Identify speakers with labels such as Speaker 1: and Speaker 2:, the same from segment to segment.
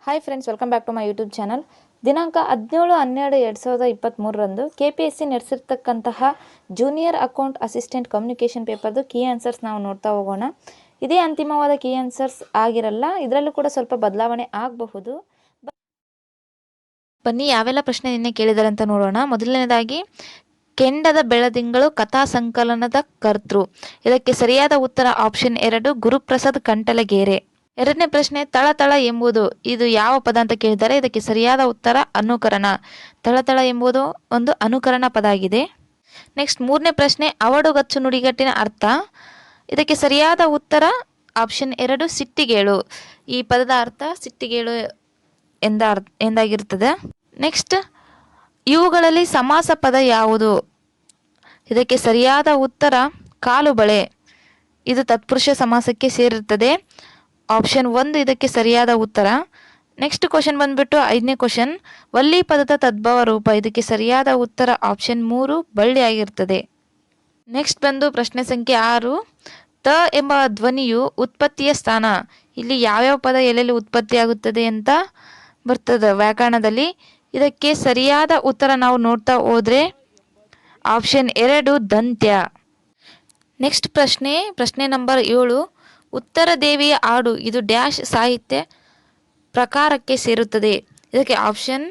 Speaker 1: Hi friends, welcome back to my YouTube channel. ದಿನಾಂಕ 17/12/2023 KPSC ನಡೆಸಿರ್ತಕ್ಕಂತಹ junior account assistant communication ಪೇಪರ್ದು key answers ನಾವು ನೋಡ್ತಾ ಹೋಗೋಣ. ಇದೇ ಅಂತಿಮವಾದ ಕೀ ಆನ್ಸರ್ಸ್ ಆಗಿರಲ್ಲ, ಇದರಲ್ಲೂ ಕೂಡ ಸ್ವಲ್ಪ ಬದಲಾವಣೆ ಆಗಬಹುದು. ಬನ್ನಿ ಯಾವೆಲ್ಲ ಪ್ರಶ್ನೆ ನಿನ್ನೆ ಕೇಳಿದ್ದಾರೆ ಅಂತ ನೋಡೋಣ. ಮೊದಲನೇದಾಗಿ, ಕೆಂಡದ ಬೆಳದಿಂಗಳು ಕಥಾ ಸಂಕಲನದ ಕರ್ತೃ. ಇದಕ್ಕೆ ಸರಿಯಾದ ಉತ್ತರ ಆಪ್ಷನ್ 2 ಗುರುಪ್ರಸಾದ್ ಕಂಟಲಗೇರೆ. ಎರಡನೇ ಪ್ರಶ್ನೆ, ತಳತಳ ಎಂಬುದು ಇದು ಯಾವ ಪದ ಅಂತ ಕೇಳಿದ್ದಾರೆ. ಇದಕ್ಕೆ ಸರಿಯಾದ ಉತ್ತರ ಅನುಕರಣ. ತಳತಳ ಎಂಬುದು ಒಂದು ಅನುಕರಣ ಪದ ಆಗಿದೆ. ನೆಕ್ಸ್ಟ್ ಮೂರನೇ ಪ್ರಶ್ನೆ, ಅವಡುಗಚ್ಚು ನುಡಿಗಟ್ಟಿನ ಅರ್ಥ. ಇದಕ್ಕೆ ಸರಿಯಾದ ಉತ್ತರ ಆಪ್ಷನ್ 2 ಸಿಟ್ಟಿಗೇಳು. ಈ ಪದದ ಅರ್ಥ ಸಿಟ್ಟಿಗೇಳು ಎಂದಾಗಿರ್ತದೆ. ನೆಕ್ಸ್ಟ್, ಇವುಗಳಲ್ಲಿ ಸಮಾಸ ಪದ ಯಾವುದು. ಇದಕ್ಕೆ ಸರಿಯಾದ ಉತ್ತರ ಕಾಲುಬಳೆ. ಇದು ತತ್ಪುರುಷ ಸಮಾಸಕ್ಕೆ ಸೇರಿರುತ್ತದೆ. ಆಪ್ಷನ್ 1 ಇದಕ್ಕೆ ಸರಿಯಾದ ಉತ್ತರ. ನೆಕ್ಸ್ಟ್ ಕ್ವಶನ್ ಬಂದ್ಬಿಟ್ಟು 5ನೇ ಕ್ವಶನ್, ವಲ್ಲಿ ಪದದ ತದ್ಭವ ರೂಪ. ಇದಕ್ಕೆ ಸರಿಯಾದ ಉತ್ತರ ಆಪ್ಷನ್ 3 ಬಳ್ಳಿ ಆಗಿರ್ತದೆ. ನೆಕ್ಸ್ಟ್ ಬಂದು ಪ್ರಶ್ನೆ ಸಂಖ್ಯೆ 6, ತ ಎಂಬ ಧ್ವನಿಯು ಉತ್ಪತ್ತಿಯ ಸ್ಥಾನ. ಇಲ್ಲಿ ಯಾವ್ಯಾವ ಪದ ಎಲ್ಲೆಲ್ಲಿ ಉತ್ಪತ್ತಿ ಆಗುತ್ತದೆ ಅಂತ ಬರ್ತದೆ ವ್ಯಾಕರಣದಲ್ಲಿ. ಇದಕ್ಕೆ ಸರಿಯಾದ ಉತ್ತರ ನಾವು ನೋಡ್ತಾ ಹೋದ್ರೆ ಆಪ್ಷನ್ 2 ದಂತ್ಯ. ನೆಕ್ಸ್ಟ್ ಪ್ರಶ್ನೆ ನಂಬರ್ 7, ಉತ್ತರ ದೇವಿಯ ಹಾಡು ಇದು ಡ್ಯಾಶ್ ಸಾಹಿತ್ಯ ಪ್ರಕಾರಕ್ಕೆ ಸೇರುತ್ತದೆ. ಇದಕ್ಕೆ ಆಪ್ಷನ್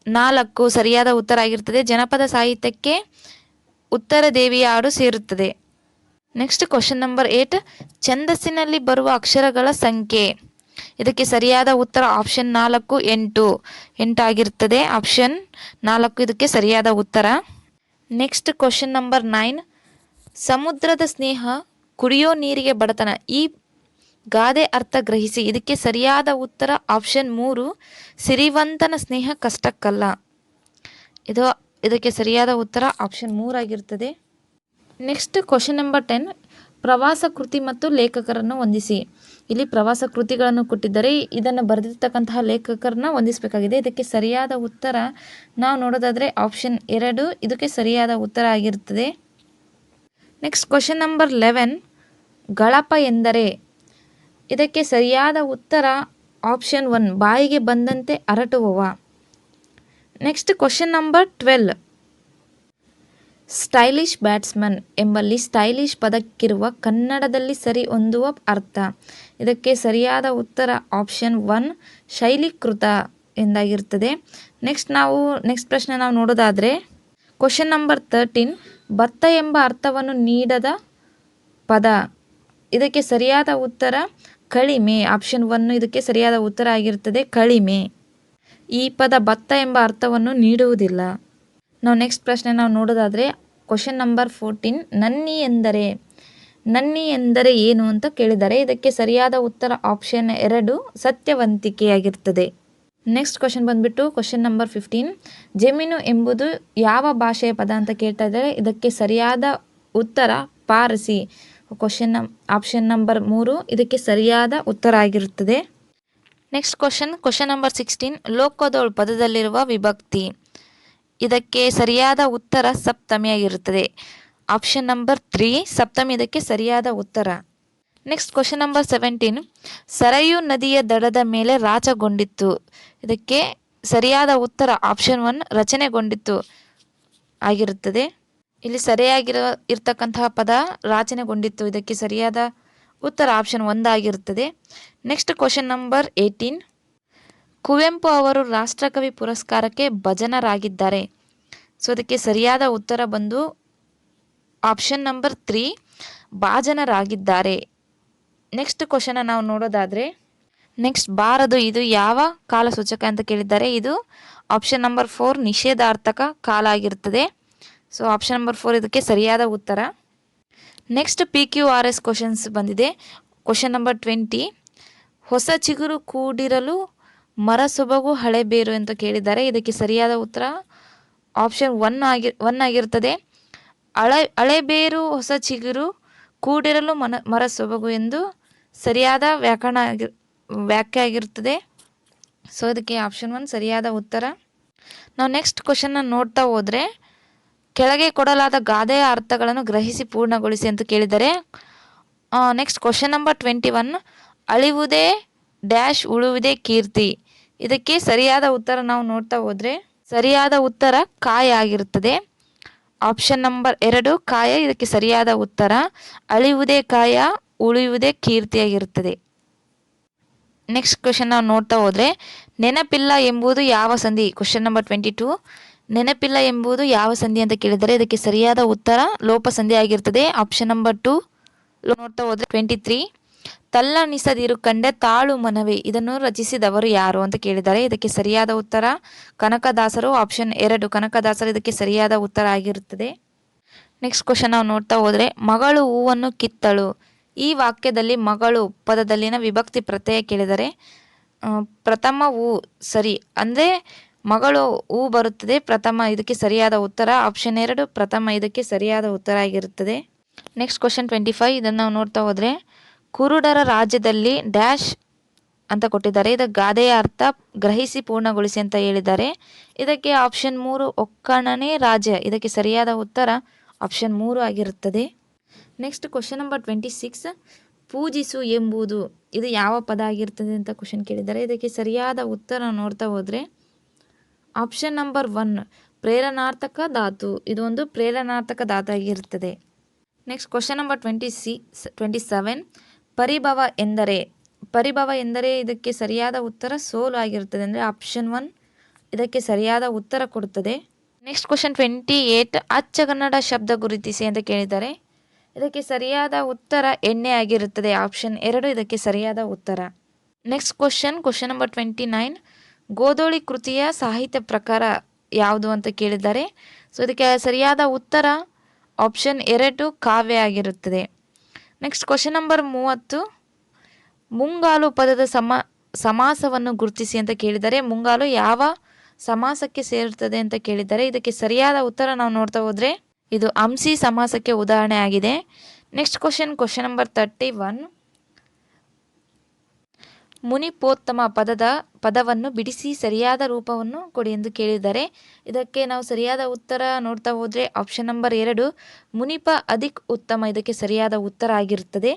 Speaker 1: 4 ಸರಿಯಾದ ಉತ್ತರ ಆಗಿರ್ತದೆ. ಜನಪದ ಸಾಹಿತ್ಯಕ್ಕೆ ಉತ್ತರ ದೇವಿಯ ಹಾಡು ಸೇರುತ್ತದೆ. ನೆಕ್ಸ್ಟ್ ಕ್ವಶನ್ ನಂಬರ್ 8, ಛಂದಸ್ಸಿನಲ್ಲಿ ಬರುವ ಅಕ್ಷರಗಳ ಸಂಖ್ಯೆ. ಇದಕ್ಕೆ ಸರಿಯಾದ ಉತ್ತರ ಆಪ್ಷನ್ 4 8 ಆಗಿರ್ತದೆ. ಆಪ್ಷನ್ 4 ಇದಕ್ಕೆ ಸರಿಯಾದ ಉತ್ತರ. ನೆಕ್ಸ್ಟ್ ಕ್ವಶನ್ ನಂಬರ್ 9, ಸಮುದ್ರದ ಸ್ನೇಹ ಕುಡಿಯೋ ನೀರಿಗೆ ಬಡತನ. ಈ ಗಾದೆ ಅರ್ಥ ಗ್ರಹಿಸಿ. ಇದಕ್ಕೆ ಸರಿಯಾದ ಉತ್ತರ ಆಪ್ಷನ್ 3 ಸಿರಿವಂತನ ಸ್ನೇಹ ಕಷ್ಟಕ್ಕಲ್ಲ. ಇದಕ್ಕೆ ಸರಿಯಾದ ಉತ್ತರ ಆಪ್ಷನ್ 3 ಆಗಿರ್ತದೆ. ನೆಕ್ಸ್ಟ್ ಕ್ವಶನ್ ನಂಬರ್ 10, ಪ್ರವಾಸ ಕೃತಿ ಮತ್ತು ಲೇಖಕರನ್ನು ಹೊಂದಿಸಿ. ಇಲ್ಲಿ ಪ್ರವಾಸ ಕೃತಿಗಳನ್ನು ಕೊಟ್ಟಿದ್ದಾರೆ, ಇದನ್ನು ಬರೆದಿರ್ತಕ್ಕಂತಹ ಲೇಖಕರನ್ನ ಹೊಂದಿಸಬೇಕಾಗಿದೆ. ಇದಕ್ಕೆ ಸರಿಯಾದ ಉತ್ತರ ನಾವು ನೋಡೋದಾದರೆ ಆಪ್ಷನ್ 2 ಇದಕ್ಕೆ ಸರಿಯಾದ ಉತ್ತರ ಆಗಿರ್ತದೆ. ನೆಕ್ಸ್ಟ್ ಕ್ವಶನ್ ನಂಬರ್ 11, ಗಳಪ ಎಂದರೆ. ಇದಕ್ಕೆ ಸರಿಯಾದ ಉತ್ತರ ಆಪ್ಷನ್ 1 ಬಾಯಿಗೆ ಬಂದಂತೆ ಅರಟುವವ. Next question number 12, stylish batsman ಎಂಬಲ್ಲಿ ಸ್ಟೈಲಿಶ್ ಪದಕ್ಕಿರುವ ಕನ್ನಡದಲ್ಲಿ ಸರಿ ಹೊಂದುವ ಅರ್ಥ. ಇದಕ್ಕೆ ಸರಿಯಾದ ಉತ್ತರ ಆಪ್ಷನ್ 1 ಶೈಲೀಕೃತ ಎಂದಾಗಿರ್ತದೆ. ನೆಕ್ಸ್ಟ್ ಪ್ರಶ್ನೆ ನಾವು ನೋಡೋದಾದರೆ ಕ್ವಶನ್ ನಂಬರ್ 13, ಭತ್ತ ಎಂಬ ಅರ್ಥವನ್ನು ನೀಡದ ಪದ. ಇದಕ್ಕೆ ಸರಿಯಾದ ಉತ್ತರ ಕಳಿಮೆ. ಆಪ್ಷನ್ 1 ಇದಕ್ಕೆ ಸರಿಯಾದ ಉತ್ತರ ಆಗಿರ್ತದೆ, ಕಳಿಮೆ. ಈ ಪದ ಭತ್ತ ಎಂಬ ಅರ್ಥವನ್ನು ನೀಡುವುದಿಲ್ಲ. ನೆಕ್ಸ್ಟ್ ಪ್ರಶ್ನೆ ನಾವು ನೋಡೋದಾದರೆ ಕ್ವಶನ್ ನಂಬರ್ 14, ನನ್ನಿ ಎಂದರೆ ಏನು ಅಂತ ಕೇಳಿದ್ದಾರೆ. ಇದಕ್ಕೆ ಸರಿಯಾದ ಉತ್ತರ ಆಪ್ಷನ್ 2 ಸತ್ಯವಂತಿಕೆ ಆಗಿರ್ತದೆ. ನೆಕ್ಸ್ಟ್ ಕ್ವಶನ್ ಬಂದ್ಬಿಟ್ಟು ಕ್ವಶನ್ ನಂಬರ್ 15, ಜಮೀನು ಎಂಬುದು ಯಾವ ಭಾಷೆಯ ಪದ ಅಂತ ಕೇಳ್ತಾ ಇದ್ದಾರೆ. ಇದಕ್ಕೆ ಸರಿಯಾದ ಉತ್ತರ ಪಾರಸಿ. ಆಪ್ಷನ್ ನಂಬರ್ 3 ಇದಕ್ಕೆ ಸರಿಯಾದ ಉತ್ತರ ಆಗಿರುತ್ತದೆ. ನೆಕ್ಸ್ಟ್ ಕ್ವಶನ್ ನಂಬರ್ 16, ಲೋಕದೋಳ್ ಪದದಲ್ಲಿರುವ ವಿಭಕ್ತಿ. ಇದಕ್ಕೆ ಸರಿಯಾದ ಉತ್ತರ ಸಪ್ತಮಿ ಆಗಿರುತ್ತದೆ. ಆಪ್ಷನ್ ನಂಬರ್ 3 ಸಪ್ತಮಿ ಇದಕ್ಕೆ ಸರಿಯಾದ ಉತ್ತರ. ನೆಕ್ಸ್ಟ್ ಕ್ವಶನ್ ನಂಬರ್ 17, ಸರಯು ನದಿಯ ದಡದ ಮೇಲೆ ರಾಚಗೊಂಡಿತ್ತು. ಇದಕ್ಕೆ ಸರಿಯಾದ ಉತ್ತರ ಆಪ್ಷನ್ 1 ರಚನೆಗೊಂಡಿತ್ತು ಆಗಿರುತ್ತದೆ. ಇಲ್ಲಿ ಇರ್ತಕ್ಕಂತಹ ಪದ ರಾಚನೆಗೊಂಡಿತ್ತು. ಇದಕ್ಕೆ ಸರಿಯಾದ ಉತ್ತರ ಆಪ್ಷನ್ 1 ಆಗಿರುತ್ತದೆ. ನೆಕ್ಸ್ಟ್ ಕ್ವಶನ್ ನಂಬರ್ 18, ಕುವೆಂಪು ಅವರು ರಾಷ್ಟ್ರಕವಿ ಪುರಸ್ಕಾರಕ್ಕೆ ಭಾಜನರಾಗಿದ್ದಾರೆ. ಸೊ ಇದಕ್ಕೆ ಸರಿಯಾದ ಉತ್ತರ ಬಂದು ಆಪ್ಷನ್ ನಂಬರ್ 3 ಭಾಜನರಾಗಿದ್ದಾರೆ. ನೆಕ್ಸ್ಟ್ ಕ್ವಶನ್ ನಾವು ನೋಡೋದಾದರೆ ನೆಕ್ಸ್ಟ್ ಬಾರದು ಇದು ಯಾವ ಕಾಲ ಸೂಚಕ ಅಂತ ಕೇಳಿದ್ದಾರೆ. ಇದು ಆಪ್ಷನ್ ನಂಬರ್ 4 ನಿಷೇಧಾರ್ಥಕ ಕಾಲ ಆಗಿರ್ತದೆ. ಸೊ ಆಪ್ಷನ್ ನಂಬರ್ 4 ಇದಕ್ಕೆ ಸರಿಯಾದ ಉತ್ತರ. ನೆಕ್ಸ್ಟ್ PQRS ಕ್ವಶನ್ಸ್ ಬಂದಿದೆ. ಕ್ವಶನ್ ನಂಬರ್ 20, ಹೊಸ ಚಿಗುರು ಕೂಡಿರಲು ಮರ ಸೊಬಗು ಹಳೆಬೇರು ಅಂತ ಕೇಳಿದ್ದಾರೆ. ಇದಕ್ಕೆ ಸರಿಯಾದ ಉತ್ತರ ಆಪ್ಷನ್ 1 ಆಗಿರ್ತದೆ. ಹಳೆಬೇರು ಹೊಸ ಚಿಗುರು ಕೂಡಿರಲು ಮರ ಸೊಬಗು ಎಂದು ಸರಿಯಾದ ವ್ಯಾಖ್ಯೆ ಆಗಿರುತ್ತದೆ. ಸೊ ಇದಕ್ಕೆ ಆಪ್ಷನ್ 1 ಸರಿಯಾದ ಉತ್ತರ. ನಾವು ನೆಕ್ಸ್ಟ್ ಕ್ವಶನ್ನ ನೋಡ್ತಾ ಹೋದರೆ, ಕೆಳಗೆ ಕೊಡಲಾದ ಗಾದೆಯ ಅರ್ಥಗಳನ್ನು ಗ್ರಹಿಸಿ ಪೂರ್ಣಗೊಳಿಸಿ ಅಂತ ಕೇಳಿದ್ದಾರೆ. ನೆಕ್ಸ್ಟ್ ಕ್ವಶನ್ ನಂಬರ್ 21, ಅಳಿವುದೇ ಡ್ಯಾಶ್ ಉಳುವುದೇ ಕೀರ್ತಿ. ಇದಕ್ಕೆ ಸರಿಯಾದ ಉತ್ತರ ನಾವು ನೋಡ್ತಾ ಹೋದರೆ ಸರಿಯಾದ ಉತ್ತರ ಕಾಯ ಆಗಿರುತ್ತದೆ. ಆಪ್ಷನ್ ನಂಬರ್ 2 ಕಾಯ ಇದಕ್ಕೆ ಸರಿಯಾದ ಉತ್ತರ. ಅಳಿಯುವುದೇ ಕಾಯ, ಉಳಿಯುವುದೇ ಕೀರ್ತಿಯಾಗಿರುತ್ತದೆ. ನೆಕ್ಸ್ಟ್ ಕ್ವೆಶನ್ ನಾವು ನೋಡ್ತಾ ಹೋದರೆ ನೆನಪಿಲ್ಲ ಎಂಬುದು ಯಾವ ಸಂಧಿ? Question number 22. ನೆನಪಿಲ್ಲ ಎಂಬುದು ಯಾವ ಸಂಧಿ ಅಂತ ಕೇಳಿದರೆ ಇದಕ್ಕೆ ಸರಿಯಾದ ಉತ್ತರ ಲೋಪ ಸಂಧಿ ಆಗಿರ್ತದೆ. ಆಪ್ಷನ್ ನಂಬರ್ 2 ನೋಡ್ತಾ ಹೋದರೆ 23. ತಲ್ಲಣಿಸದಿರು ಕಂಡೆ ತಾಳು ಮನವೇ ಇದನ್ನು ರಚಿಸಿದವರು ಯಾರು ಅಂತ ಕೇಳಿದ್ದಾರೆ. ಇದಕ್ಕೆ ಸರಿಯಾದ ಉತ್ತರ ಕನಕದಾಸರು. ಆಪ್ಷನ್ 2 ಕನಕದಾಸರು ಇದಕ್ಕೆ ಸರಿಯಾದ ಉತ್ತರ ಆಗಿರುತ್ತದೆ. ನೆಕ್ಸ್ಟ್ ಕ್ವೆಶನ್ ನಾವು ನೋಡ್ತಾ ಹೋದರೆ ಮಗಳು ಹೂವನ್ನು ಕಿತ್ತಳು. ಈ ವಾಕ್ಯದಲ್ಲಿ ಮಗಳು ಪದದಲ್ಲಿನ ವಿಭಕ್ತಿ ಪ್ರತ್ಯಯ ಕೇಳಿದರೆ ಪ್ರಥಮ ಹೂ ಸರಿ, ಅಂದರೆ ಮಗಳು ಹೂ ಬರುತ್ತದೆ ಪ್ರಥಮ, ಇದಕ್ಕೆ ಸರಿಯಾದ ಉತ್ತರ ಆಪ್ಷನ್ 2 ಪ್ರಥಮ ಇದಕ್ಕೆ ಸರಿಯಾದ ಉತ್ತರ ಆಗಿರುತ್ತದೆ. Next question 25. ಇದನ್ನು ನಾವು ನೋಡ್ತಾ ಹೋದರೆ ಕುರುಡರ ರಾಜ್ಯದಲ್ಲಿ ಡ್ಯಾಶ್ ಅಂತ ಕೊಟ್ಟಿದ್ದಾರೆ. ಇದಕ್ಕೆ ಗಾದೆಯ ಅರ್ಥ ಗ್ರಹಿಸಿ ಪೂರ್ಣಗೊಳಿಸಿ ಅಂತ ಹೇಳಿದ್ದಾರೆ. ಇದಕ್ಕೆ ಆಪ್ಷನ್ 3 ಒಕ್ಕಣನೇ ರಾಜ್ಯ ಇದಕ್ಕೆ ಸರಿಯಾದ ಉತ್ತರ ಆಪ್ಷನ್ 3 ಆಗಿರುತ್ತದೆ. Next question number 26. ಪೂಜಿಸು ಎಂಬುದು ಇದು ಯಾವ ಪದ ಆಗಿರ್ತದೆ ಅಂತ ಕ್ವೆಶನ್ ಕೇಳಿದ್ದಾರೆ. ಇದಕ್ಕೆ ಸರಿಯಾದ ಉತ್ತರ ನೋಡ್ತಾ ಹೋದರೆ ಆಪ್ಷನ್ ನಂಬರ್ 1 ಪ್ರೇರಣಾರ್ಥಕ ಧಾತು. ಇದು ಒಂದು ಪ್ರೇರಣಾರ್ಥಕ ಧಾತು ಆಗಿರುತ್ತದೆ. Next question number 27. ಪರಿಭವ ಎಂದರೆ ಪರಿಭವ ಎಂದರೆ ಇದಕ್ಕೆ ಸರಿಯಾದ ಉತ್ತರ ಸೋಲು ಆಗಿರುತ್ತದೆ, ಅಂದರೆ ಆಪ್ಷನ್ 1 ಇದಕ್ಕೆ ಸರಿಯಾದ ಉತ್ತರ ಕೊಡುತ್ತದೆ. Next question 28. ಅಚ್ಚಗನ್ನಡ ಶಬ್ದ ಗುರುತಿಸಿ ಅಂತ ಕೇಳಿದ್ದಾರೆ. ಇದಕ್ಕೆ ಸರಿಯಾದ ಉತ್ತರ ಎಣ್ಣೆ ಆಗಿರುತ್ತದೆ. ಆಪ್ಷನ್ 2 ಇದಕ್ಕೆ ಸರಿಯಾದ ಉತ್ತರ. Next question number 29. ಗೋಧೋಳಿ ಕೃತಿಯ ಸಾಹಿತ್ಯ ಪ್ರಕಾರ ಯಾವುದು ಅಂತ ಕೇಳಿದ್ದಾರೆ. ಸೊ ಇದಕ್ಕೆ ಸರಿಯಾದ ಉತ್ತರ ಆಪ್ಷನ್ 2 ಕಾವ್ಯ ಆಗಿರುತ್ತದೆ. Next question number 30. ಮುಂಗಾಲು ಪದದ ಸಮಾಸವನ್ನು ಗುರುತಿಸಿ ಅಂತ ಕೇಳಿದ್ದಾರೆ. ಮುಂಗಾಲು ಯಾವ ಸಮಾಸಕ್ಕೆ ಸೇರುತ್ತದೆ ಅಂತ ಕೇಳಿದ್ದಾರೆ. ಇದಕ್ಕೆ ಸರಿಯಾದ ಉತ್ತರ ನಾವು ನೋಡ್ತಾ ಹೋದರೆ ಇದು ಅಂಸಿ ಸಮಾಸಕ್ಕೆ ಉದಾಹರಣೆ ಆಗಿದೆ. Next question number 31. ಮುನಿಪೋತ್ತಮ ಪದವನ್ನು ಬಿಡಿಸಿ ಸರಿಯಾದ ರೂಪವನ್ನು ಕೊಡಿ ಎಂದು ಕೇಳಿದ್ದಾರೆ. ಇದಕ್ಕೆ ನಾವು ಸರಿಯಾದ ಉತ್ತರ ನೋಡ್ತಾ ಹೋದರೆ ಆಪ್ಷನ್ ನಂಬರ್ 2 ಮುನಿಪ ಅಧಿಕ್ ಉತ್ತಮ ಇದಕ್ಕೆ ಸರಿಯಾದ ಉತ್ತರ ಆಗಿರುತ್ತದೆ.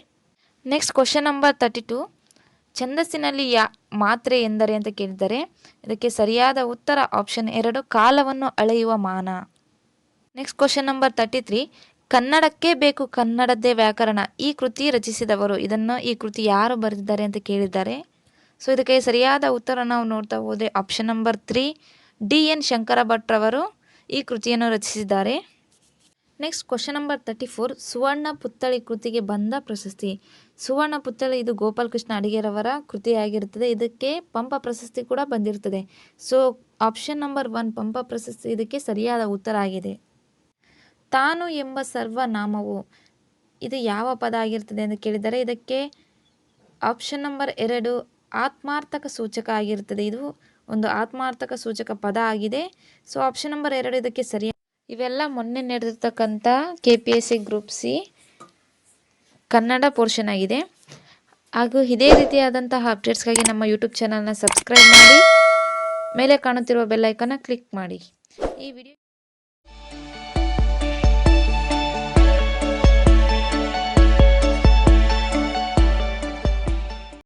Speaker 1: Next question number 32. ಛಂದಸ್ಸಿನಲ್ಲಿ ಮಾತ್ರೆ ಎಂದರೆ ಅಂತ ಕೇಳಿದ್ದಾರೆ. ಇದಕ್ಕೆ ಸರಿಯಾದ ಉತ್ತರ ಆಪ್ಷನ್ 2 ಕಾಲವನ್ನು ಅಳೆಯುವ ಮಾನ. Next question number 33. ಕನ್ನಡಕ್ಕೆ ಬೇಕು ಕನ್ನಡದ್ದೇ ವ್ಯಾಕರಣ ಈ ಕೃತಿ ರಚಿಸಿದವರು ಈ ಕೃತಿ ಯಾರು ಬರೆದಿದ್ದಾರೆ ಅಂತ ಕೇಳಿದ್ದಾರೆ. ಸೊ ಇದಕ್ಕೆ ಸರಿಯಾದ ಉತ್ತರ ನಾವು ನೋಡ್ತಾ ಹೋದರೆ ಆಪ್ಷನ್ ನಂಬರ್ 3 D.N. ಶಂಕರ ಭಟ್ರವರು ಈ ಕೃತಿಯನ್ನು ರಚಿಸಿದ್ದಾರೆ. Next question number 34. ಸುವರ್ಣ ಪುತ್ಥಳಿ ಕೃತಿಗೆ ಬಂದ ಪ್ರಶಸ್ತಿ. ಸುವರ್ಣ ಪುತ್ಥಳಿ ಇದು ಗೋಪಾಲಕೃಷ್ಣ ಅಡಿಗರವರ ಕೃತಿಯಾಗಿರುತ್ತದೆ. ಇದಕ್ಕೆ ಪಂಪ ಪ್ರಶಸ್ತಿ ಕೂಡ ಬಂದಿರುತ್ತದೆ. ಸೊ ಆಪ್ಷನ್ ನಂಬರ್ 1 ಪಂಪ ಪ್ರಶಸ್ತಿ ಇದಕ್ಕೆ ಸರಿಯಾದ ಉತ್ತರ ಆಗಿದೆ. ತಾನು ಎಂಬ ಸರ್ವನಾಮವು ಇದು ಯಾವ ಪದ ಆಗಿರ್ತದೆ ಅಂತ ಕೇಳಿದರೆ ಇದಕ್ಕೆ ಆಪ್ಷನ್ ನಂಬರ್ 2 ಆತ್ಮಾರ್ಥಕ ಸೂಚಕ ಆಗಿರುತ್ತದೆ. ಇದು ಒಂದು ಆತ್ಮಾರ್ಥಕ ಸೂಚಕ ಪದ ಆಗಿದೆ. ಸೊ ಆಪ್ಷನ್ ನಂಬರ್ 2 ಇದಕ್ಕೆ ಸರಿಯಾದ. ಇವೆಲ್ಲ ಮೊನ್ನೆ ನಡೆದಿರ್ತಕ್ಕಂಥ KPSC group C Kannada portion ಆಗಿದೆ. ಹಾಗೂ ಇದೇ ರೀತಿಯಾದಂತಹ ಅಪ್ಡೇಟ್ಸ್ಗಾಗಿ ನಮ್ಮ ಯೂಟ್ಯೂಬ್ ಚಾನಲ್ನ ಸಬ್ಸ್ಕ್ರೈಬ್ ಮಾಡಿ, ಮೇಲೆ ಕಾಣುತ್ತಿರುವ ಬೆಲ್ ಐಕಾನ್ನ ಕ್ಲಿಕ್ ಮಾಡಿ. ಈ ವಿಡಿಯೋ